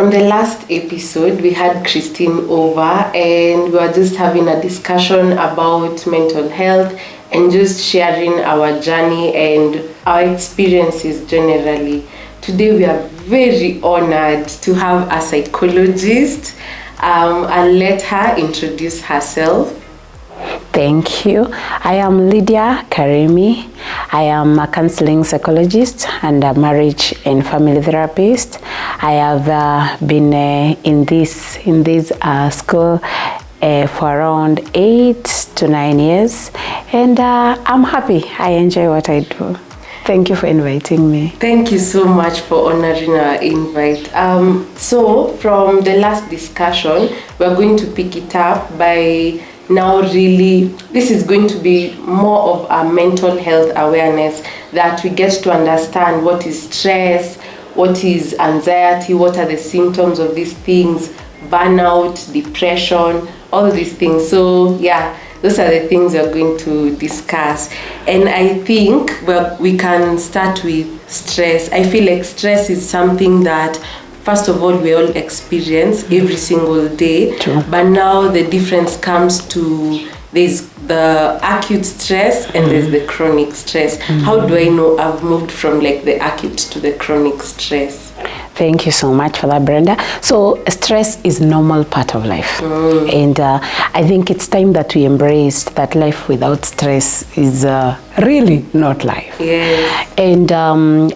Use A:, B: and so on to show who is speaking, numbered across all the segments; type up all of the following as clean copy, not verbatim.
A: on the last episode, we had Christine over and we were just having a discussion about mental health and just sharing our journey and our experiences generally. Today, we are very honored to have a psychologist. I'll let her introduce herself.
B: Thank you. I am Lydiah Karimi. I am a counseling psychologist and a marriage and family therapist. I have been in this school for around 8 to 9 years, and I'm happy. I enjoy what I do. Thank you for inviting me.
A: Thank you so much for honoring our invite. So from the last discussion, we're going to pick it up by now. Really, this is going to be more of a mental health awareness, that we get to understand what is stress, what is anxiety, what are the symptoms of these things, burnout, depression, all these things. So yeah, those are the things we're going to discuss. And I think, well, we can start with stress. I feel like stress is something that, first of all, we all experience every single day.
B: True.
A: But now the difference comes to, there's the acute stress and there's the chronic stress. How do I know I've moved from like the acute to the chronic stress?
B: Thank you so much for that, Brenda. So stress is a normal part of life. And I think it's time that we embrace that life without stress is really not life.
A: Yes.
B: And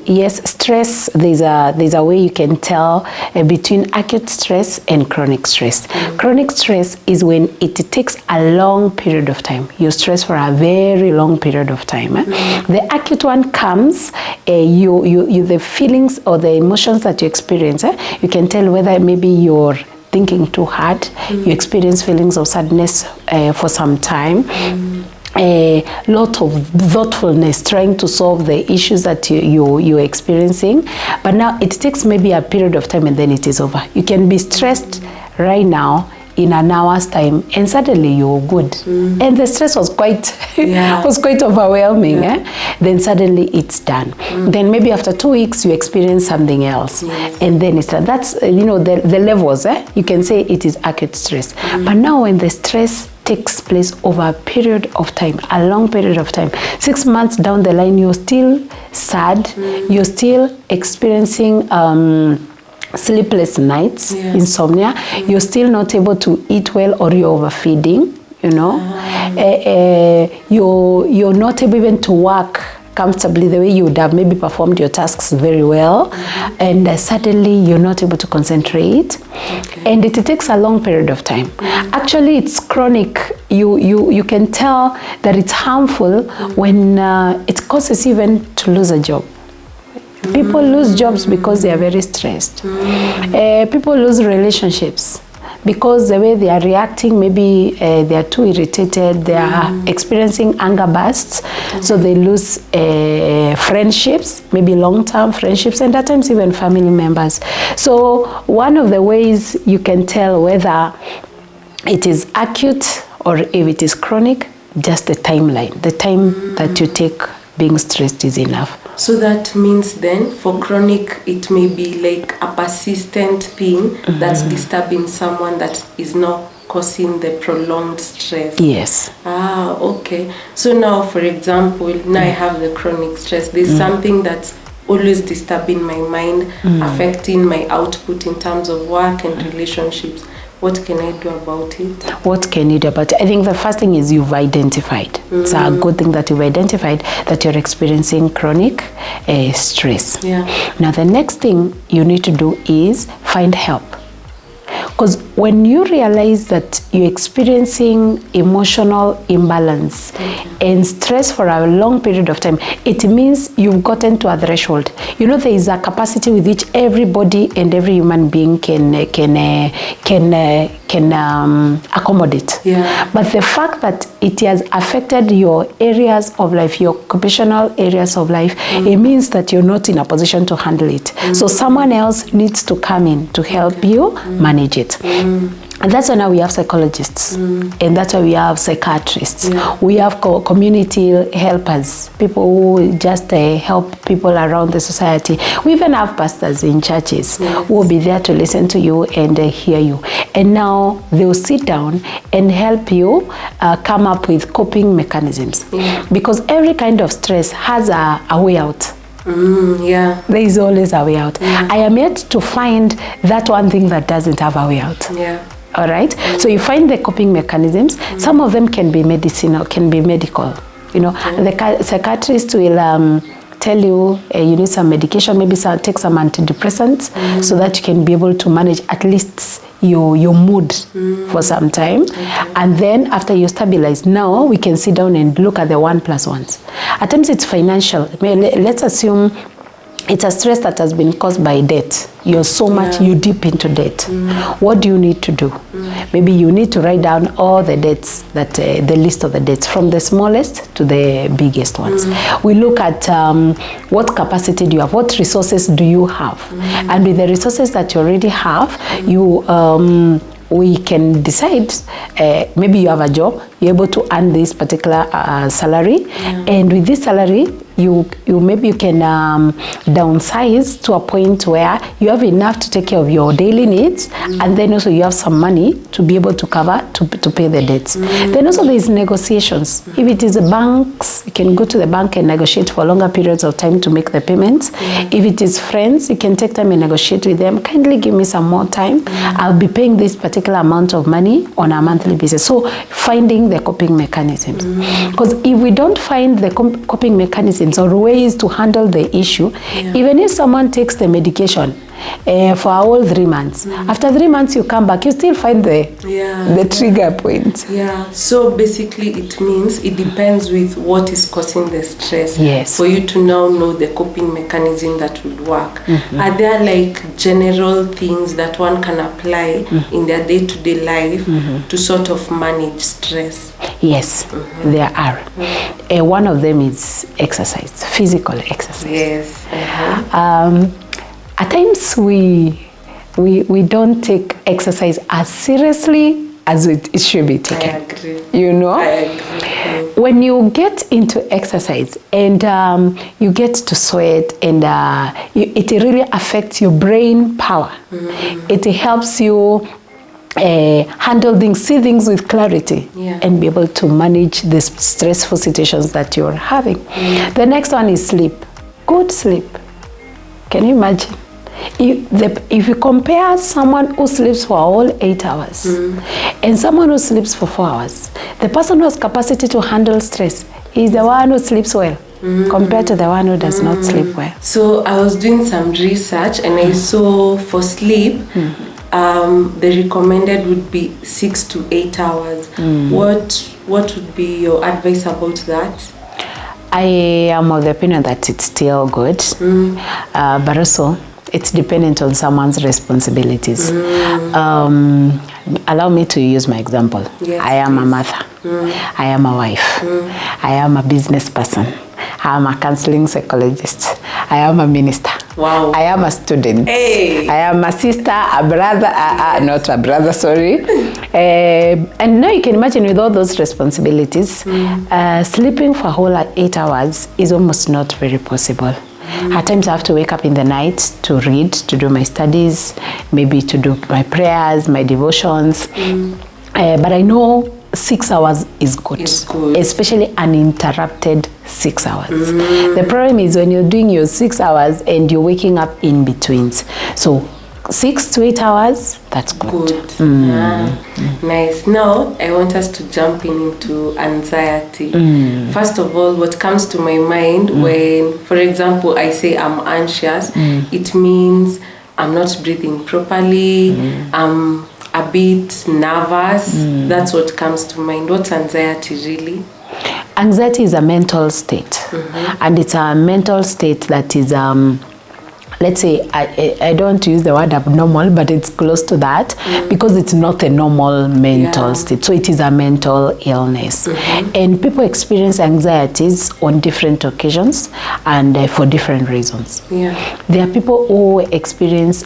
B: yes, stress, there's a way you can tell between acute stress and chronic stress. Chronic stress is when it takes a long period of time. You stress for a very long period of time. The acute one comes, the feelings or the emotions that you experience, you can tell whether maybe you're thinking too hard, you experience feelings of sadness for some time, a lot of thoughtfulness trying to solve the issues that you're experiencing, but now it takes maybe a period of time and then it is over. You can be stressed right now in an hour's time and suddenly you're good, and the stress was quite overwhelming. Then suddenly it's done. Then maybe after 2 weeks you experience something else, and then it's done. That's the levels. You can say it is acute stress. But now when the stress takes place over a period of time, a long period of time, 6 months down the line, you're still sad, you're still experiencing sleepless nights, insomnia, you're still not able to eat well, or you're overfeeding, you're not able even to work comfortably the way you would have maybe performed your tasks very well, and suddenly you're not able to concentrate, and it takes a long period of time. Actually, it's chronic. You can tell that it's harmful when it causes even to lose a job. People lose jobs because they are very stressed. People lose relationships because the way they are reacting, maybe they are too irritated, they are experiencing anger bursts, so they lose friendships, maybe long-term friendships, and at times even family members. So one of the ways you can tell whether it is acute or if it is chronic, just the timeline, the time that you take being stressed is enough.
A: So that means then for chronic, it may be like a persistent thing that's disturbing someone that is not causing the prolonged stress.
B: Yes.
A: Ah, okay. So now, for example, now I have the chronic stress. There's something that's always disturbing my mind, affecting my output in terms of work and relationships. What can I do about it?
B: What can you do about it? I think the first thing is you've identified. It's a good thing that you've identified that you're experiencing chronic stress.
A: Yeah.
B: Now, the next thing you need to do is find help. Because when you realize that you're experiencing emotional imbalance and stress for a long period of time, it means you've gotten to a threshold. There is a capacity with which everybody and every human being can accommodate.
A: Yeah.
B: But the fact that it has affected your areas of life, your occupational areas of life, it means that you're not in a position to handle it. So someone else needs to come in to help you manage it. And that's why now we have psychologists, and that's why we have psychiatrists.
A: Yeah.
B: We have community helpers, people who just help people around the society. We even have pastors in churches who will be there to listen to you and hear you. And now they will sit down and help you come up with coping mechanisms.
A: Yeah.
B: Because every kind of stress has a way out.
A: Yeah.
B: There is always a way out.
A: Yeah.
B: I am yet to find that one thing that doesn't have a way out.
A: Yeah.
B: All right. So you find the coping mechanisms. Some of them can be medicinal, can be medical. You know, the psychiatrist will tell you you need some medication, maybe take some antidepressants, so that you can be able to manage at least your mood for some time. And then after you stabilize, now we can sit down and look at the 1+1s. At times it's financial. Let's assume it's a stress that has been caused by debt. You're so much, you dip into debt. What do you need to do? Maybe you need to write down all the debts, that the list of the debts, from the smallest to the biggest ones. We look at what capacity do you have, what resources do you have, and with the resources that you already have, we can decide, maybe you have a job, you're able to earn this particular salary, and with this salary, you maybe you can downsize to a point where you have enough to take care of your daily needs, and then also you have some money to be able to cover to pay the debts. Then also there is negotiations. If it is banks, you can go to the bank and negotiate for longer periods of time to make the payments. If it is friends, you can take time and negotiate with them. Kindly give me some more time. I'll be paying this particular amount of money on a monthly basis. So finding the coping mechanisms. Because if we don't find the coping mechanisms or ways to handle the issue, even if someone takes the medication for a whole 3 months, after 3 months you come back, you still find the trigger point.
A: Yeah, so basically it means it depends with what is causing the stress.
B: Yes.
A: For you to now know the coping mechanism that will work. Are there like general things that one can apply in their day-to-day life to sort of manage stress?
B: Yes, there are. One of them is exercise, physical exercise.
A: Yes.
B: At times we don't take exercise as seriously as it should be taken.
A: I agree.
B: You know?
A: I agree.
B: When you get into exercise and you get to sweat and it really affects your brain power. It helps you handle things, see things with clarity, and be able to manage the stressful situations that you're having. The next one is sleep. Good sleep. Can you imagine? If you compare someone who sleeps for all 8 hours and someone who sleeps for 4 hours, the person who has capacity to handle stress is the one who sleeps well compared to the one who does not sleep well.
A: So I was doing some research and I saw for sleep, the recommended would be 6 to 8 hours. What would be your advice about that?
B: I am of the opinion that it's still good, but also it's dependent on someone's responsibilities. Allow me to use my example.
A: Yes,
B: I am a mother. I am a wife. I am a business person. I am a counseling psychologist. I am a minister.
A: Wow.
B: I am a student.
A: Hey.
B: I am a sister, a brother, not a brother, sorry. And now you can imagine with all those responsibilities, sleeping for a whole 8 hours is almost not very possible. At times I have to wake up in the night to read, to do my studies, maybe to do my prayers, my devotions. But I know 6 hours is good, especially uninterrupted 6 hours. The problem is when you're doing your 6 hours and you're waking up in betweens. So 6 to 8 hours, that's good.
A: Nice. Now I want us to jump into anxiety. First of all, what comes to my mind when, for example, I say I'm anxious, it means I'm not breathing properly, I'm a bit nervous. That's what comes to mind. What's anxiety really?
B: Anxiety is a mental state, and it's a mental state that is let's say, I don't want to use the word abnormal, but it's close to that, because it's not a normal mental state. So it is a mental illness. And people experience anxieties on different occasions and for different reasons. There are people who experience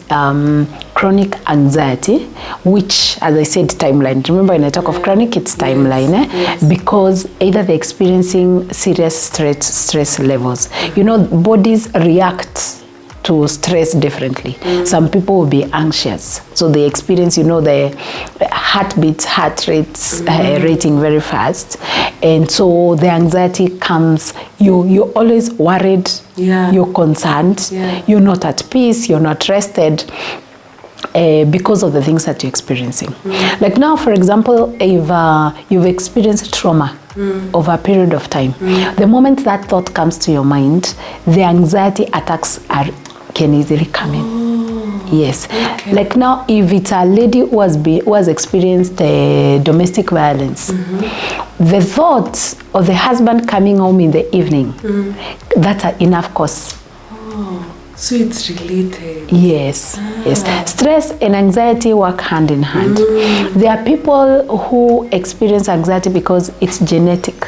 B: chronic anxiety, which, as I said, timeline. Remember, when I talk of chronic, it's timeline, because either they're experiencing serious stress levels. You know, bodies react to stress differently. Some people will be anxious, so they experience, you know, the heartbeats, heart rates rating very fast, and so the anxiety comes. You're always worried. You're concerned. You're not at peace. You're not rested. Because of the things that you're experiencing. Like now, for example, if you've experienced trauma over a period of time, the moment that thought comes to your mind, the anxiety attacks can easily come in. Yes. Like now, if it's a lady who has experienced domestic violence, the thought of the husband coming home in the evening, that's enough cause.
A: So it's related.
B: Yes. Stress and anxiety work hand in hand. There are people who experience anxiety because it's genetic.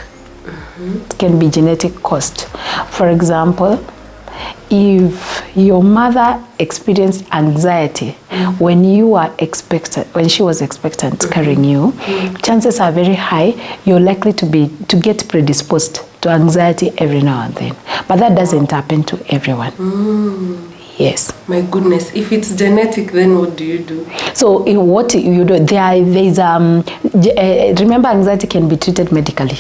B: It can be genetic caused. For example, if your mother experienced anxiety when she was expectant carrying you, chances are very high you're likely to get predisposed to anxiety every now and then. But that doesn't happen to everyone. Yes.
A: My goodness, if it's genetic, then what do you do?
B: So what you do, remember, anxiety can be treated medically.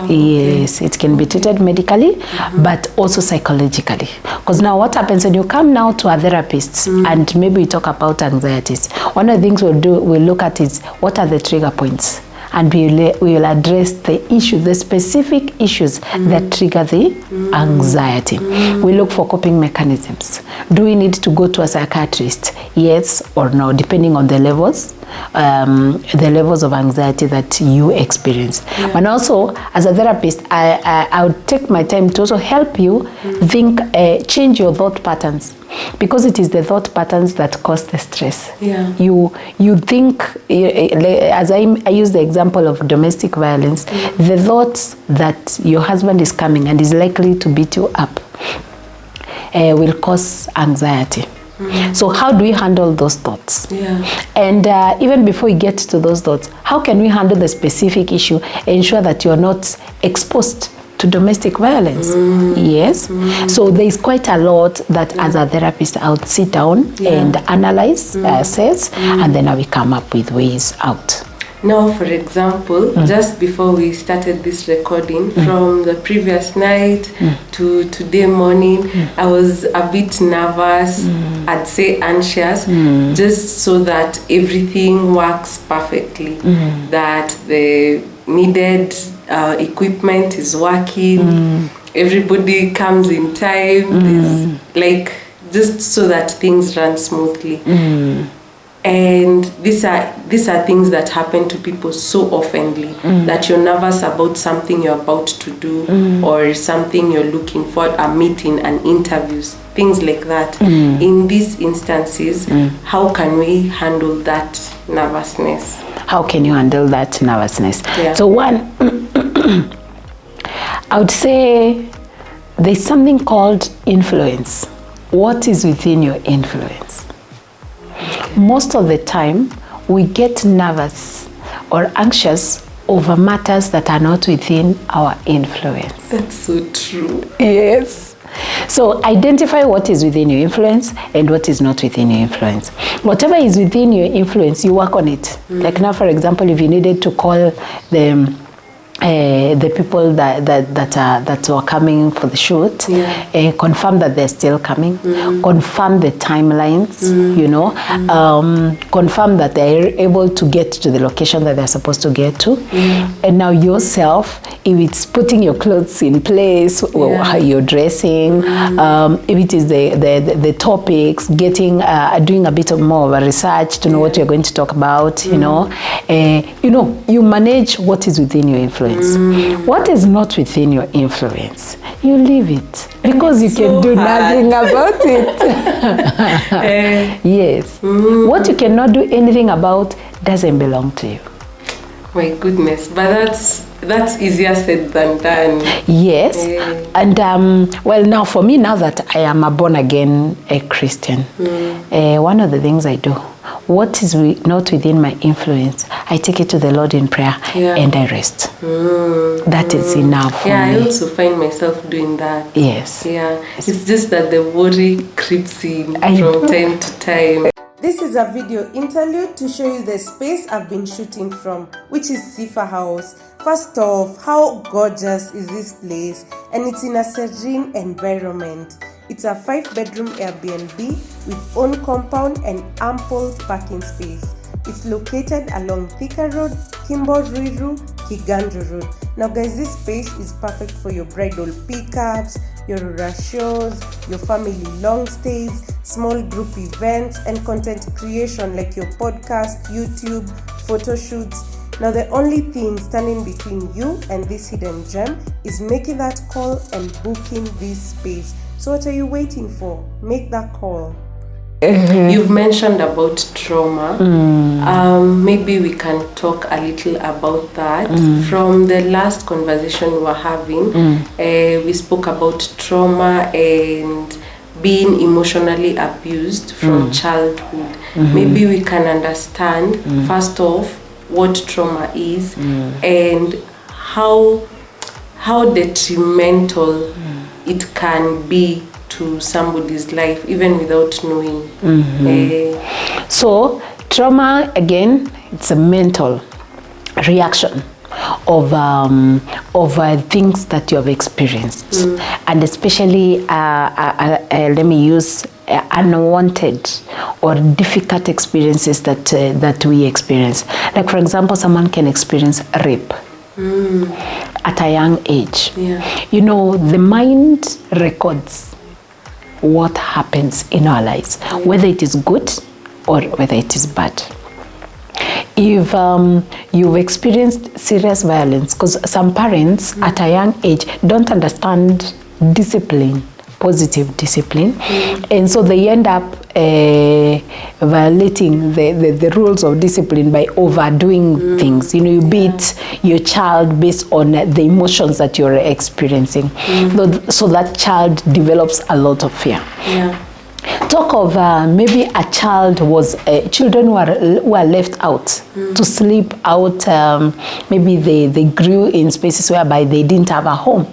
B: Yes, it can be treated medically, but also psychologically. Because now what happens when you come now to a therapist and maybe we talk about anxieties, one of the things we'll look at is what are the trigger points, and we will address the issues, the specific issues that trigger the anxiety. We look for coping mechanisms. Do we need to go to a psychiatrist? Yes or no, depending on the levels of anxiety that you experience. And also, as a therapist, I would take my time to also help you change your thought patterns, because it is the thought patterns that cause the stress. You think, as I use the example of domestic violence, the thoughts that your husband is coming and is likely to beat you up will cause anxiety. So how do we handle those thoughts? And even before we get to those thoughts, how can we handle the specific issue, ensure that you're not exposed to domestic violence? Yes. So there's quite a lot that as a therapist I would sit down and analyze, assess, and then I will come up with ways out.
A: Now, for example, just before we started this recording, from the previous night to today morning, I was a bit nervous, I'd say anxious, just so that everything works perfectly, that the needed equipment is working, everybody comes in time, like just so that things run smoothly. And these are things that happen to people so oftenly, that you're nervous about something you're about to do, or something you're looking for, a meeting, an interviews, things like that. In these instances, how can we handle that nervousness?
B: How can you handle that nervousness? So one, I would say there's something called influence. What is within your influence? Most of the time, we get nervous or anxious over matters that are not within our influence.
A: That's so true.
B: Yes. So identify what is within your influence and what is not within your influence. Whatever is within your influence, you work on it. Like now, for example, if you needed to call the people that were coming for the shoot, confirm that they're still coming, confirm the timelines, confirm that they're able to get to the location that they're supposed to get to. And now yourself, if it's putting your clothes in place, or how you're dressing, if it is the topics, doing a bit of more of a research to know what you're going to talk about, you manage what is within your influence. influence. What is not within your influence, you leave it because you can do nothing about it. Yes. What you cannot do anything about doesn't belong to you.
A: My goodness, but that's easier said than done.
B: Yes. And well, now for me, now that I am a born again Christian, one of the things I do, what is not within my influence, I take it to the Lord in prayer and I rest. That is enough for me.
A: I also find myself doing that.
B: Yes.
A: Yeah. It's just that the worry creeps in from time to time. This is a video interlude to show you the space I've been shooting from, which is Sifa House. First off, how gorgeous is this place? And it's in a serene environment. It's a 5-bedroom Airbnb with own compound and ample parking space. It's located along Thika Road, Kimbo Ruiru, Kiganjo Road. Now guys, this space is perfect for your bridal pickups, your rural shows, your family long stays, small group events, and content creation like your podcast, YouTube, photo shoots. Now the only thing standing between you and this hidden gem is making that call and booking this space. So what are you waiting for? Make that call. You've mentioned about trauma. Maybe we can talk a little about that. From the last conversation we were having, we spoke about trauma and being emotionally abused from childhood. Maybe we can understand, first off, what trauma is and how detrimental it can be to somebody's life, even without knowing.
B: So trauma, again, it's a mental reaction of things that you have experienced, and especially let me use unwanted or difficult experiences that we experience. Like for example, someone can experience rape at a young age. You know, the mind records what happens in our lives, whether it is good or whether it is bad. If you've experienced serious violence, because some parents at a young age don't understand discipline, positive discipline, and so they end up violating the rules of discipline by overdoing things. You know, you beat your child based on the emotions that you're experiencing, so that child develops a lot of fear. Talk of maybe a child children were left out to sleep out. Maybe they grew in spaces whereby they didn't have a home.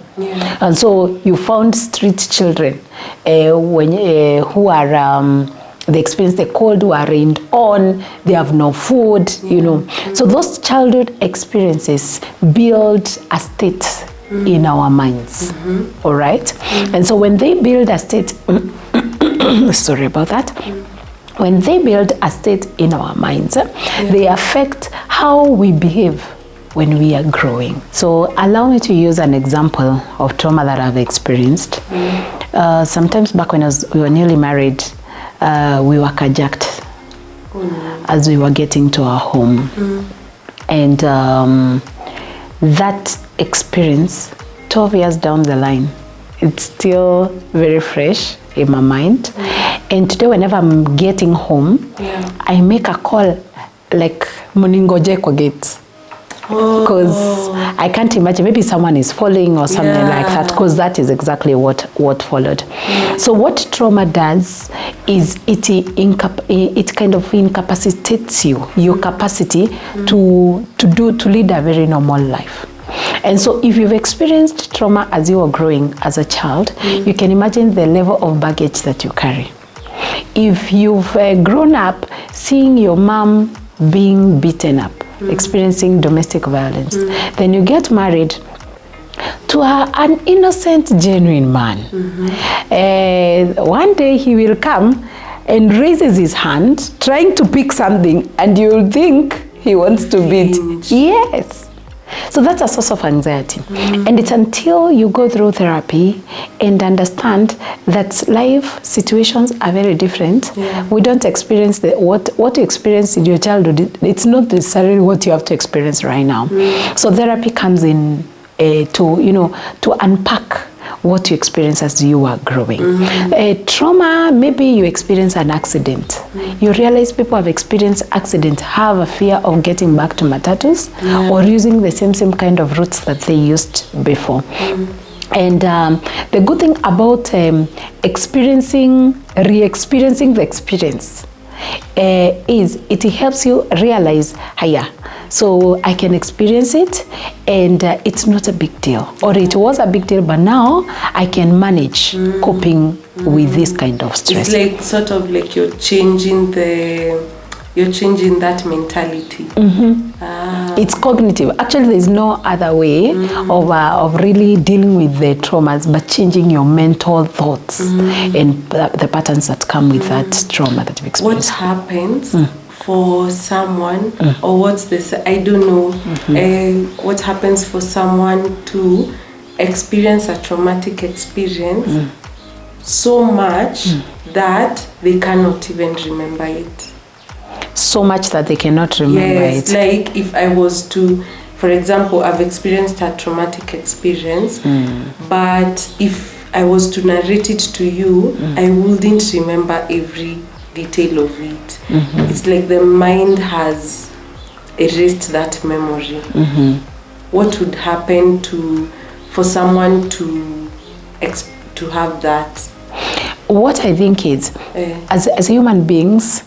B: And so you found street children who are they experience the cold, who are rained on, they have no food, you know. So those childhood experiences build a state in our minds, all right? And so when they build a state, sorry about that, when they build a state in our minds, they affect how we behave when we are growing. So allow me to use an example of trauma that I've experienced. Sometimes back when we were newly married, we were carjacked as we were getting to our home. And that experience, 12 years down the line, it's still very fresh in my mind. And today whenever I'm getting home, I make a call like muningoje kwa gate. Because I can't imagine, maybe someone is falling or something like that, because that is exactly what followed. So what trauma does is it kind of incapacitates your capacity to lead a very normal life. And so if you've experienced trauma as you were growing as a child, you can imagine the level of baggage that you carry. If you've grown up seeing your mom being beaten up, experiencing domestic violence, then you get married to an innocent, genuine man. One day he will come and raises his hand, trying to pick something, and you'll think he wants to beat. Yes. So that's a source of anxiety. And it's until you go through therapy and understand that life situations are very different. We don't experience what you experienced in your childhood. It's not necessarily what you have to experience right now. So therapy comes in to unpack what you experience as you are growing. Trauma, maybe you experience an accident. You realize people have experienced accident, have a fear of getting back to matatus or using the same kind of routes that they used before. And the good thing about re-experiencing the experience is it helps you realize, so I can experience it and it's not a big deal, or it was a big deal, but now I can manage coping with this kind of stress.
A: It's like sort of like you're changing that mentality.
B: It's cognitive. Actually, there's no other way of really dealing with the traumas but changing your mental thoughts and the patterns that come with that trauma that you've experienced.
A: What happens for someone, or what's this? I don't know. What happens for someone to experience a traumatic experience so much that they cannot even remember it?
B: So much that they cannot remember it.
A: Yes, like if I was to, for example, I've experienced a traumatic experience, but if I was to narrate it to you, I wouldn't remember every detail of it. It's like the mind has erased that memory. What would happen for someone to have that?
B: What I think is, as human beings,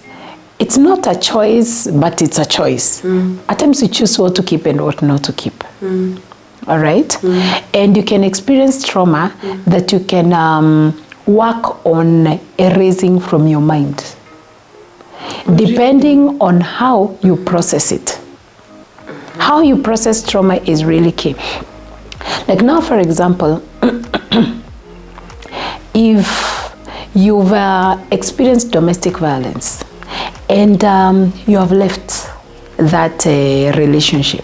B: it's not a choice, but it's a choice. At times you choose what to keep and what not to keep. All right? And you can experience trauma that you can work on erasing from your mind, depending on how you process it. How you process trauma is really key. Like now, for example, if you've experienced domestic violence, and you have left that relationship,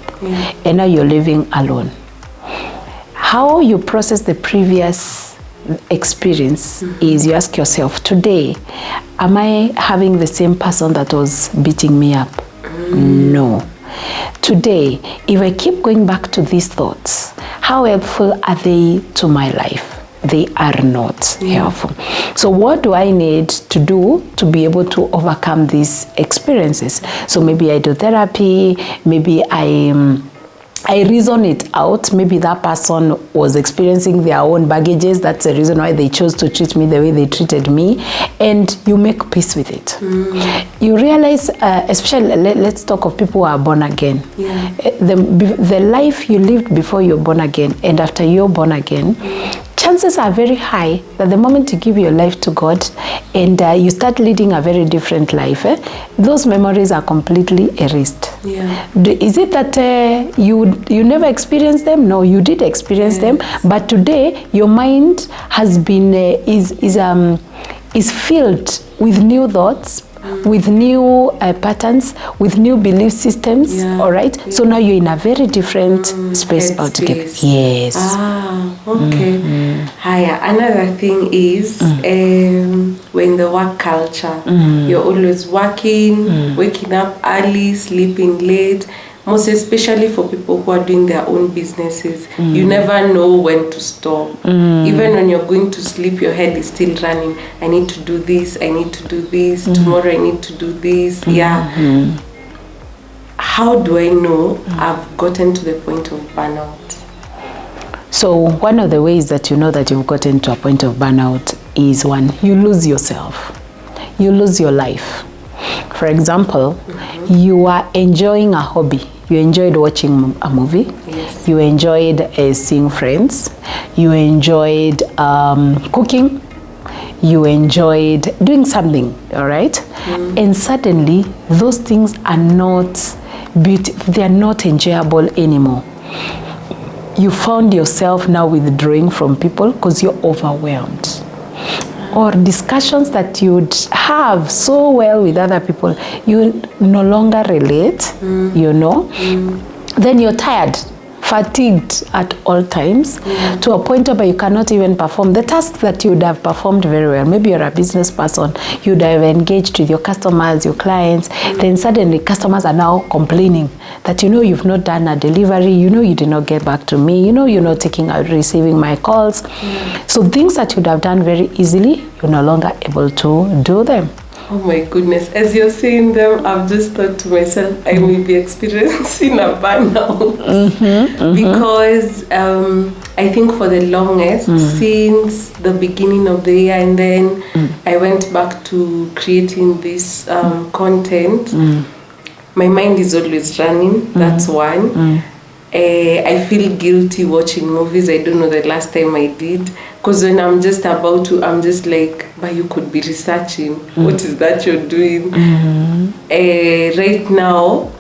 B: and now you're living alone. How you process the previous experience is you ask yourself, today, am I having the same person that was beating me up? No. Today, if I keep going back to these thoughts, how helpful are they to my life? They are not helpful. So what do I need to do to be able to overcome these experiences? So maybe I do therapy, maybe I reason it out. Maybe that person was experiencing their own baggages. That's the reason why they chose to treat me the way they treated me. And you make peace with it. You realize, especially, let's talk of people who are born again. The life you lived before you're born again and after you're born again, chances are very high that the moment you give your life to God and you start leading a very different life, those memories are completely erased. Is it that you never experienced them? No, you did experience them, but today your mind has been is filled with new thoughts, with new patterns, with new belief systems. All right. So now you're in a very different space altogether. Yes.
A: Okay. Another thing is we're in the work culture. You're always working, waking up early, sleeping late. Most especially for people who are doing their own businesses, you never know when to stop. Even when you're going to sleep, your head is still running. I need to do this, I need to do this, tomorrow I need to do this. How do I know I've gotten to the point of burnout?
B: So one of the ways that you know that you've gotten to a point of burnout is, one, you lose yourself. You lose your life. For example, you are enjoying a hobby. You enjoyed watching a movie. You enjoyed seeing friends. You enjoyed cooking. You enjoyed doing something, all right? And suddenly, those things are not beautiful. They are not enjoyable anymore. You found yourself now withdrawing from people because you're overwhelmed. Or discussions that you'd have so well with other people, you no longer relate, you know. Then you're tired. fatigued at all times, to a point where you cannot even perform the tasks that you would have performed very well. Maybe you're a business person, you would have engaged with your customers, your clients, then suddenly customers are now complaining that, you've not done a delivery, you did not get back to me, you're not receiving my calls. So things that you would have done very easily, you're no longer able to do them.
A: Oh my goodness, as you're saying them, I've just thought to myself, I may be experiencing a burnout. Because I think for the longest, since the beginning of the year, and then I went back to creating this content, my mind is always running, that's one. I feel guilty watching movies. I don't know the last time I did, because when I'm just about to, I'm just like, but you could be researching. What is that you're doing? Right now,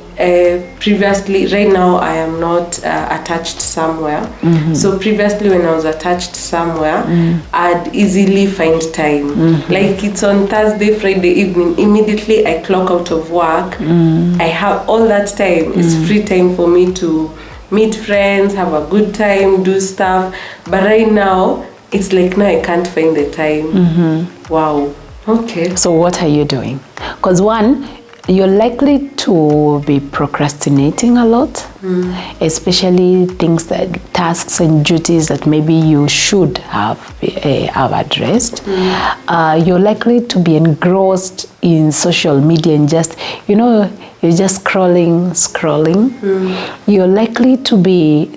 A: I am not attached somewhere. So previously when I was attached somewhere, I'd easily find time. Like it's on Thursday, Friday evening, immediately I clock out of work. I have all that time. It's free time for me to meet friends, have a good time, do stuff. But right now, it's like now I can't find the time. Wow. Okay.
B: So what are you doing? Because one, you're likely to be procrastinating a lot, especially tasks and duties that maybe you should have addressed. You're likely to be engrossed in social media and just, you're just scrolling. You're likely to be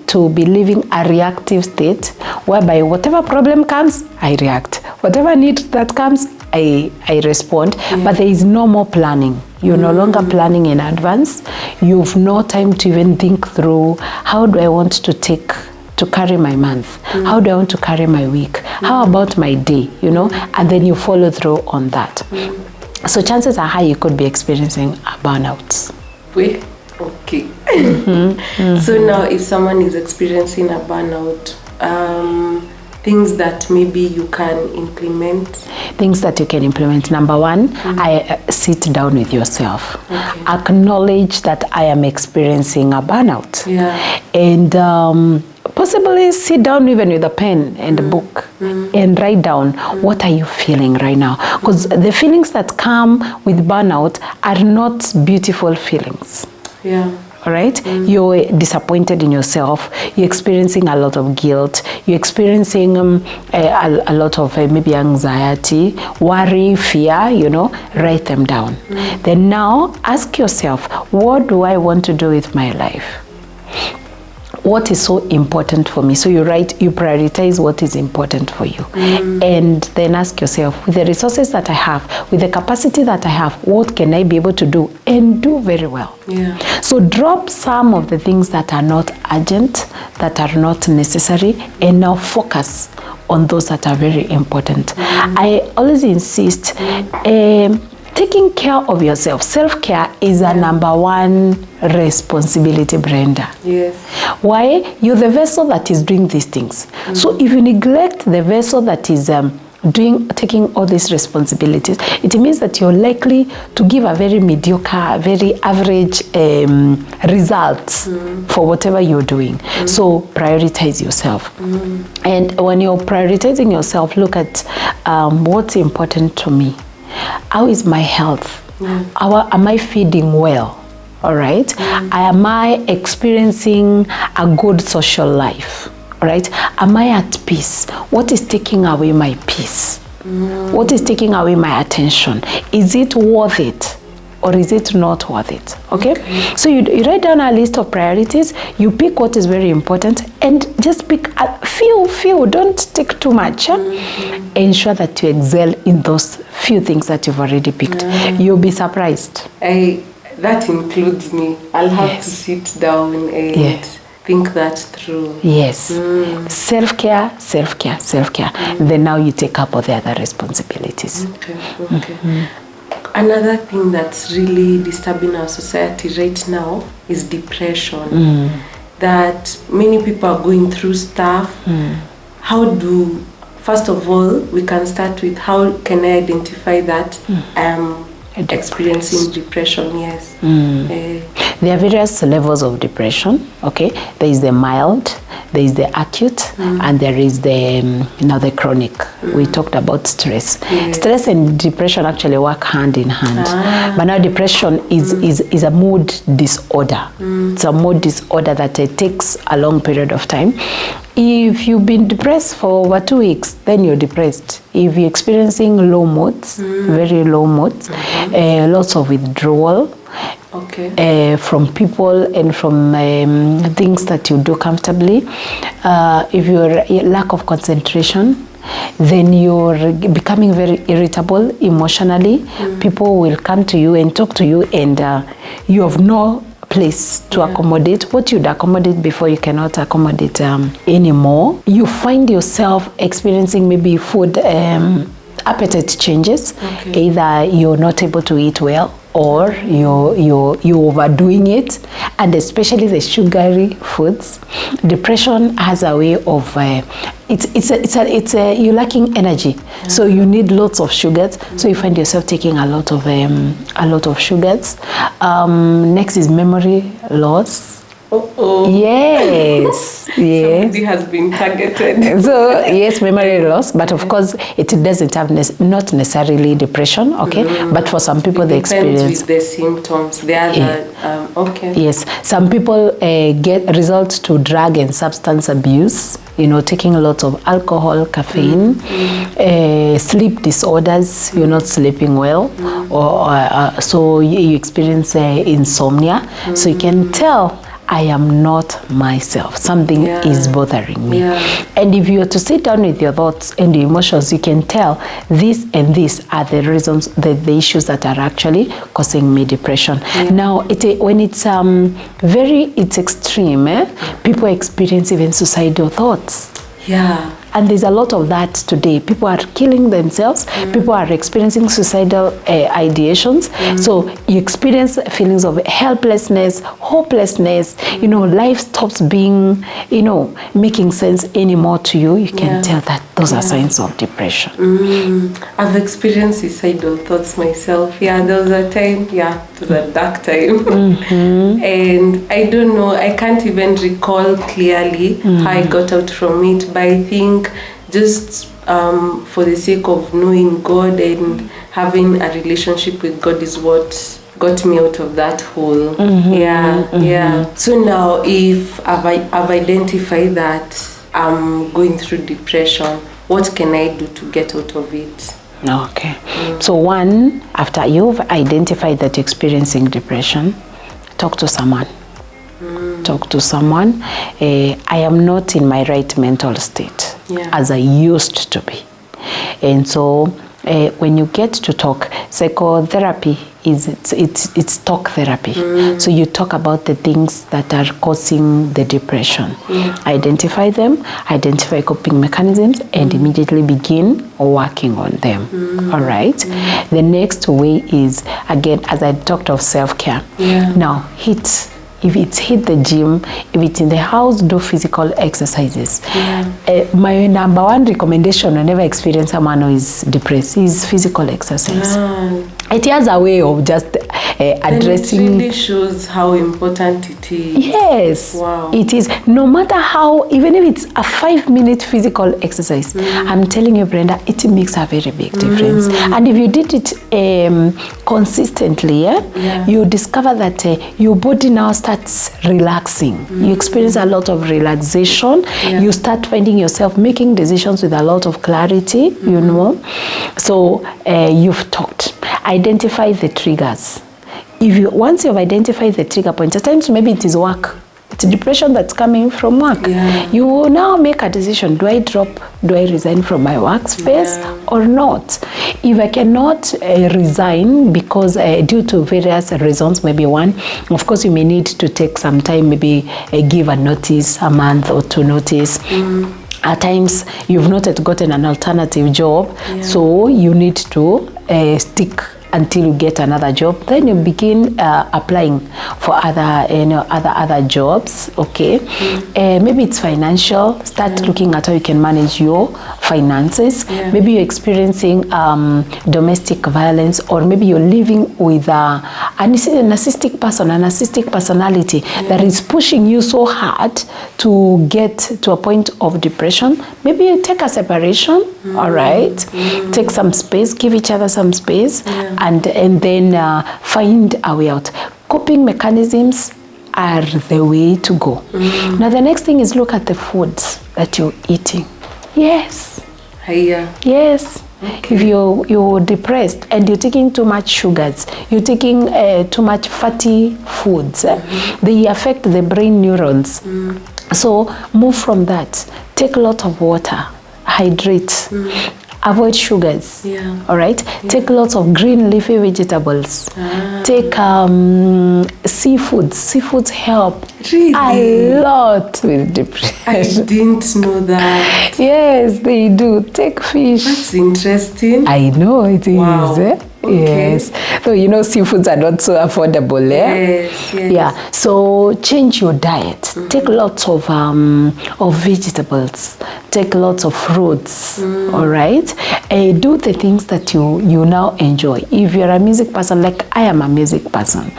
B: living a reactive state, whereby whatever problem comes, I react. Whatever need that comes, I respond. But there is no more planning. You're no longer planning in advance. You've no time to even think through, how do I want to carry my month? How do I want to carry my week? How about my day? And then you follow through on that. So chances are high you could be experiencing a burnout.
A: Wait, okay. So now if someone is experiencing a burnout, things that maybe you can implement?
B: Things that you can implement. Number one, I sit down with yourself. Acknowledge that I am experiencing a burnout. And possibly sit down even with a pen and a book and write down, what are you feeling right now? Because the feelings that come with burnout are not beautiful feelings. All right? You're disappointed in yourself. You're experiencing a lot of guilt. You're experiencing a lot of maybe anxiety, worry, fear, write them down. Then now ask yourself, what do I want to do with my life? What is so important for me? So you prioritize what is important for you. And then ask yourself, with the resources that I have, with the capacity that I have, what can I be able to do and do very well? So drop some of the things that are not urgent, that are not necessary, and now focus on those that are very important. I always insist, taking care of yourself, self-care is a number one responsibility, Brenda. Why? You're the vessel that is doing these things. So if you neglect the vessel that is taking all these responsibilities, it means that you're likely to give a very mediocre, very average results for whatever you're doing. So prioritize yourself. And when you're prioritizing yourself, look at what's important to me. How is my health? Am I feeding well? All right. Am I experiencing a good social life? All right. Am I at peace? What is taking away my peace? What is taking away my attention? Is it worth it? Or is it not worth it? Okay? So you write down a list of priorities, you pick what is very important, and just pick a few, don't take too much. Ensure that you excel in those few things that you've already picked. You'll be surprised.
A: That includes me. I'll have to sit down and think that through. Self-care. Then now you take up all the other responsibilities. Another thing that's really disturbing our society right now is depression. That many people are going through stuff. First of all, we can start with, how can I identify that I am experiencing depression?
B: There are various levels of depression. Okay, there is the mild, there is the acute, and there is the now the chronic. We talked about stress. Yes. Stress and depression actually work hand in hand. But now depression is a mood disorder. It's a mood disorder that takes a long period of time. If you've been depressed for over 2 weeks, then you're depressed. If you're experiencing low moods, very low moods, lots of withdrawal, from people and from things that you do comfortably, if you're lack of concentration, then you're becoming very irritable emotionally. People will come to you and talk to you, and you have no place to accommodate. What you'd accommodate before, you cannot accommodate anymore. You find yourself experiencing maybe food appetite changes. Either you're not able to eat well, or you're overdoing it, and especially the sugary foods. Depression has a way of you're lacking energy, so you need lots of sugars. So you find yourself taking a lot of sugars. Next is memory loss. Yes.
A: Somebody has been targeted.
B: So yes, memory loss, but of course it doesn't have not necessarily depression. But for some people they experience
A: with the symptoms. The other
B: Yes, some people get results to drug and substance abuse. Taking a lot of alcohol, caffeine, sleep disorders. You're not sleeping well, or so you experience insomnia. So you can tell, I am not myself. Something is bothering me. And if you were to sit down with your thoughts and your emotions, you can tell this and this are the reasons, the issues that are actually causing me depression. Now, when it's extreme, people experience even suicidal thoughts. And there's a lot of that today. People are killing themselves. People are experiencing suicidal ideations. So you experience feelings of helplessness, hopelessness. Life stops being, making sense anymore to you. You can tell that those are signs of depression.
A: I've experienced suicidal thoughts myself. There was a time, it was a dark time. And I don't know, I can't even recall clearly how I got out from it, but I think just for the sake of knowing God and having a relationship with God is what got me out of that hole. So now, if I've identified that I'm going through depression, what can I do to get out of it?
B: So one, after you've identified that you're experiencing depression, talk to someone. Talk to someone. I am not in my right mental state as I used to be. And so when you get to talk, psychotherapy it's talk therapy. So you talk about the things that are causing the depression. Identify them, identify coping mechanisms, and immediately begin working on them. All right. The next way is, again, as I talked of self-care. Now, if it's hit the gym, if it's in the house, do physical exercises. My number one recommendation whenever I experience someone who is depressed is physical exercise. It has a way of just addressing.
A: It really shows how important it is.
B: Yes, it is. No matter how, even if it's a 5-minute physical exercise, I'm telling you, Brenda, it makes a very big difference. And if you did it consistently, you discover that your body now starts relaxing. You experience a lot of relaxation. You start finding yourself making decisions with a lot of clarity, So you've talked. Identify the triggers. Once you've identified the trigger points, at times maybe it is work. It's depression that's coming from work. You will now make a decision. Do I resign from my workspace or not? If I cannot resign because due to various reasons, maybe one, of course you may need to take some time, maybe give a notice, a month or 2 notice. At times you've not yet gotten an alternative job, so you need to stick until you get another job. Then you begin applying for other jobs. Maybe it's financial. Start looking at how you can manage your finances, maybe you're experiencing domestic violence, or maybe you're living with a narcissistic person, a narcissistic personality that is pushing you so hard to get to a point of depression. Maybe you take a separation, all right? Take some space, give each other some space, and then find a way out. Coping mechanisms are the way to go. Now the next thing is look at the foods that you're eating. Yes. Yes. Okay. If you're depressed and you're taking too much sugars, you're taking too much fatty foods, they affect the brain neurons. So move from that. Take a lot of water. Hydrate. Avoid sugars. All right. Take lots of green leafy vegetables. Take seafoods. Seafoods help a lot with depression.
A: I didn't know that.
B: Yes, they do. Take fish.
A: That's interesting.
B: I know it is.
A: Wow. Okay.
B: Yes. So you know seafoods are not so affordable.
A: Yes.
B: Yeah. So change your diet. Take lots of vegetables. Take lots of fruits. All right. Do the things that you now enjoy. If you're a music person, like I am a music person,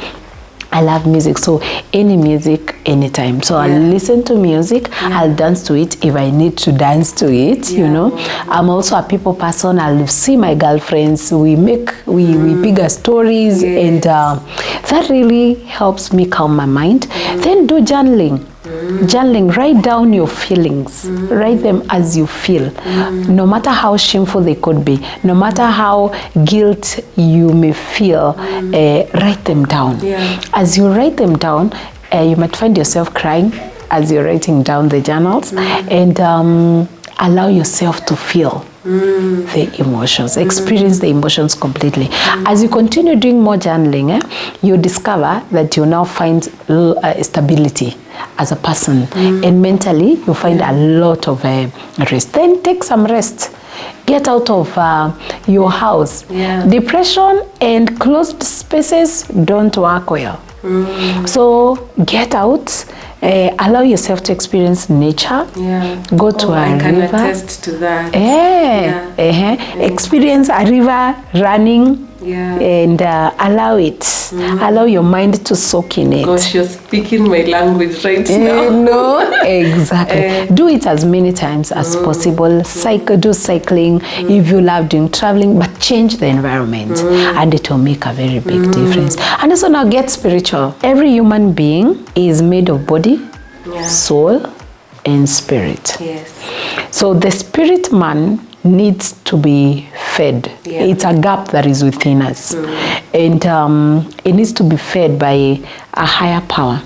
B: I love music, so any music, anytime. So I'll listen to music, I'll dance to it if I need to dance to it, you know. I'm also a people person. I'll see my girlfriends, we bigger stories, and that really helps me calm my mind. Then do journaling. Journaling, write down your feelings, write them as you feel, no matter how shameful they could be, no matter how guilt you may feel, write them down. As you write them down, you might find yourself crying as you're writing down the journals, and allow yourself to feel the emotions, experience the emotions completely. As you continue doing more journaling, you discover that you now find stability as a person, and mentally you find a lot of rest. Then take some rest. Get out of your house. Depression and closed spaces don't work well. So get out. Allow yourself to experience nature. Go to a river. I can
A: attest to that.
B: Experience a river running. And allow it. Allow your mind to soak in it.
A: Gosh, you're speaking my language right now.
B: No, exactly. Do it as many times as possible. Do cycling if you love doing traveling, but change the environment, and it will make a very big difference. And also now get spiritual. Every human being is made of body, soul, and spirit. So the spirit man needs to be fed. It's a gap that is within us, and it needs to be fed by a higher power.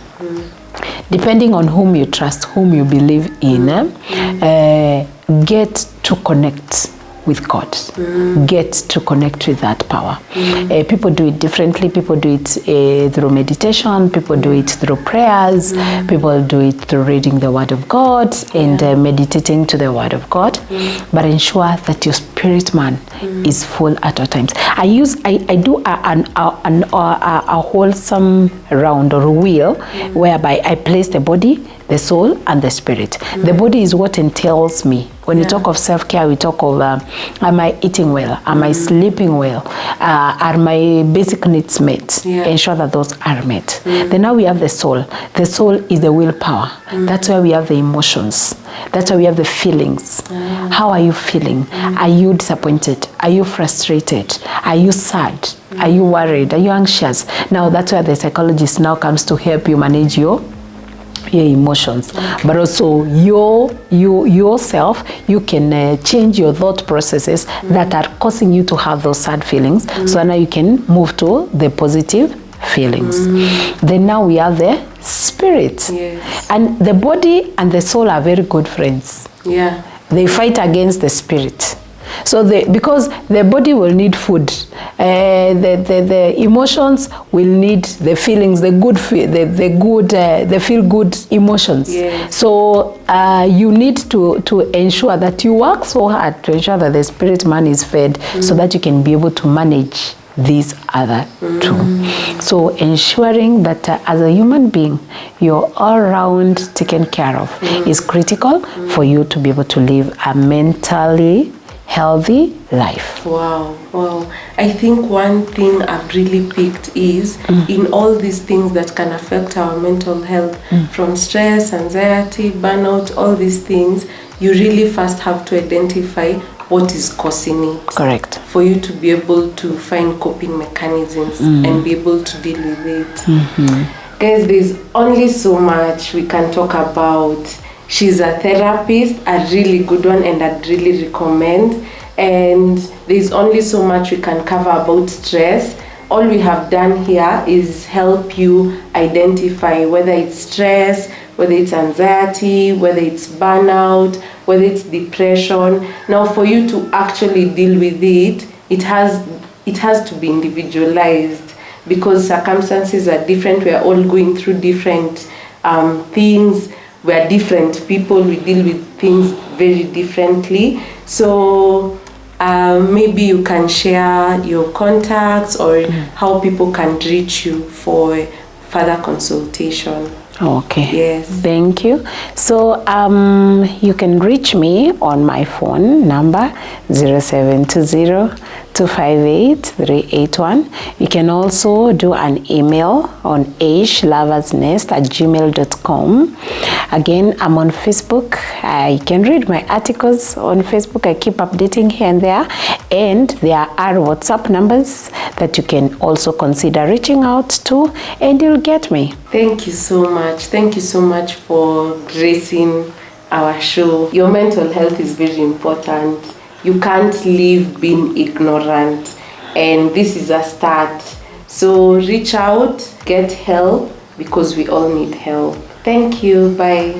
B: Depending on whom you trust, whom you believe in, get to connect with God. Get to connect with that power. People do it differently. People do it through meditation. People do it through prayers. People do it through reading the Word of God and meditating to the Word of God. But ensure that your spirit man is full at all times. I do a wholesome round or wheel whereby I place the body, the soul, and the spirit. The body is what entails me. When you talk of self-care, we talk of am I eating well? Am I sleeping well? Are my basic needs met? Ensure that those are met. Then now we have the soul. The soul is the willpower. That's where we have the emotions. That's where we have the feelings. How are you feeling? Are you disappointed? Are you frustrated? Are you sad? Are you worried? Are you anxious? Now that's where the psychologist now comes to help you manage your emotions, but also yourself. You can change your thought processes that are causing you to have those sad feelings, so now you can move to the positive feelings. Then now we have the spirit, and the body and the soul are very good friends. They fight against the spirit. So because the body will need food, the emotions will need the feelings, the feel good emotions. So you need to ensure that you work so hard to ensure that the spirit man is fed, so that you can be able to manage these other two. So ensuring that as a human being, you're all around taken care of is critical for you to be able to live a mentally healthy life.
A: Wow. I think one thing I've really picked is in all these things that can affect our mental health, from stress, anxiety, burnout, all these things, you really first have to identify what is causing it.
B: Correct.
A: For you to be able to find coping mechanisms and be able to deal with it. Guys, there's only so much we can talk about. She's a therapist, a really good one, and I'd really recommend. And there's only so much we can cover about stress. All we have done here is help you identify whether it's stress, whether it's anxiety, whether it's burnout, whether it's depression. Now, for you to actually deal with it, it has to be individualized, because circumstances are different. We are all going through different things. We are different people. We deal with things very differently. So maybe you can share your contacts or how people can reach you for further consultation.
B: Okay.
A: Yes.
B: Thank you. So you can reach me on my phone number 0720-258-381. You can also do an email on ashloversnest@gmail.com. Again, I'm on Facebook. You can read my articles on Facebook. I keep updating here and there. And there are WhatsApp numbers that you can also consider reaching out to, and you'll get me.
A: Thank you so much. Thank you so much for gracing our show. Your mental health is very important. You can't live being ignorant, and this is a start. So reach out, get help, because we all need help. Thank you. Bye.